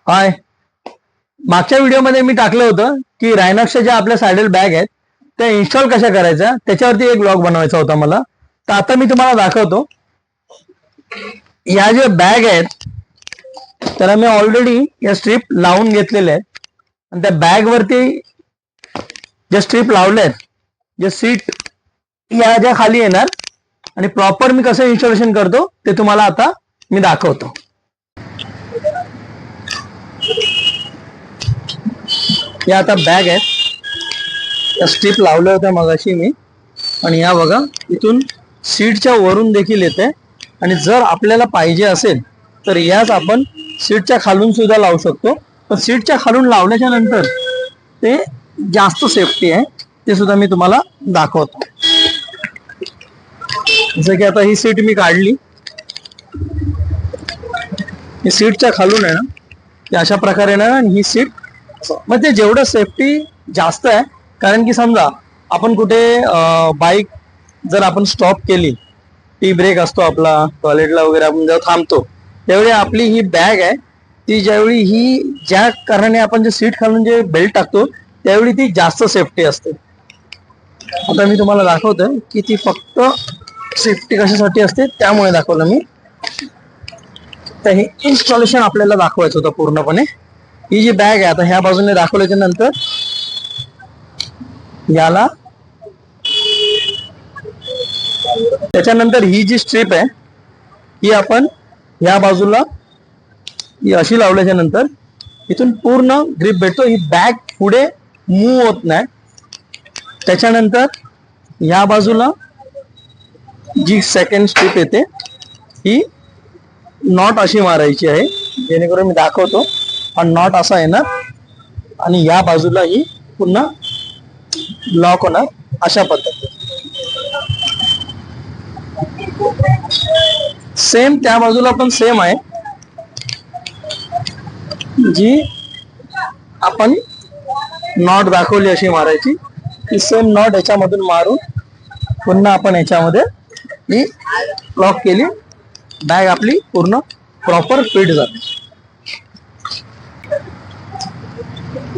हाय. मागच्या व्हिडिओमध्ये मी टाकलं होतं की रायनॉक्सच्या ज्या आपल्या सॅडल बॅग आहेत त्या इन्स्टॉल कशा करायच्या त्याच्यावरती एक ब्लॉग बनवायचा होता मला. तर आता मी तुम्हाला दाखवतो. या ज्या बॅग आहेत त्याला मी ऑलरेडी या स्ट्रीप लावून घेतलेल्या आहेत आणि त्या बॅग वरती ज्या स्ट्रीप लावल्या आहेत, जे सीट या ज्या खाली येणार आणि प्रॉपर मी कसं इन्स्टॉलेशन करतो ते तुम्हाला आता मी दाखवतो. या आता बॅग आहेत, त्या स्ट्रीप लावल्या होत्या मगाशी मी, आणि या बघा इथून सीटच्या वरून देखील येते. आणि जर आपल्याला पाहिजे असेल तर याच आपण सीटच्या खालून सुद्धा लावू शकतो. पण सीटच्या खालून लावल्याच्या नंतर ते जास्त सेफ्टी आहे, ते सुद्धा मी तुम्हाला दाखवतो. जसं की आता ही सीट मी काढली, ही सीटच्या खालून आहे ना, ते अशा प्रकारे ना, आणि ही सीट मग ते जेवढं सेफ्टी जास्त आहे. कारण की समजा आपण कुठे बाईक जर आपण स्टॉप केली, टी ब्रेक असतो आपला टॉयलेटला वगैरे, आपण जेव्हा थांबतो त्यावेळी आपली ही बॅग आहे ती ज्यावेळी ही ज्या कारणाने आपण जे सीट खालून जे बेल्ट टाकतो त्यावेळी ती जास्त सेफ्टी असते. आता मी तुम्हाला दाखवतोय की ती फक्त सेफ्टी कशासाठी असते त्यामुळे दाखवलं मी. तर हे इन्स्टॉलेशन आपल्याला दाखवायचं होतं पूर्णपणे. ही जी बॅग आहे आता ह्या बाजूने दाखवल्याच्या नंतर याला, त्याच्यानंतर ही जी स्ट्रीप आहे ही आपण या बाजूला ही अशी लावल्याच्या नंतर इथून पूर्ण ग्रिप भेटतो. ही बॅग पुढे मूव्ह होत नाही. त्याच्यानंतर या बाजूला जी सेकंड स्ट्रीप येते ही नॉट अशी मारायची आहे, जेणेकरून मी दाखवतो. हा नॉट असा येणार आणि या बाजूला ही पुन्हा लॉक होणार अशा पद्धतीने. सेम त्या बाजूला पण सेम आहे, जी आपण नॉट दाखवली अशी मारायची. ती सेम नॉट याच्यामधून मारून पुन्हा आपण याच्यामध्ये ही लॉक केली, बॅग आपली पूर्ण प्रॉपर फिट जाते.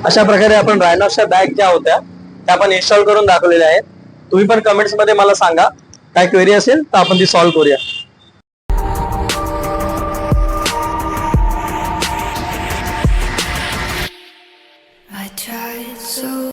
अशा प्रकारे आपण रायनॉक्सच्या बॅग ज्या होत्या त्या आपण इन्स्टॉल करून दाखवलेल्या आहेत. तुम्ही पण कमेंट्स मध्ये मला सांगा, काय क्वेरी असेल तर आपण ती सॉल्व्ह करूया.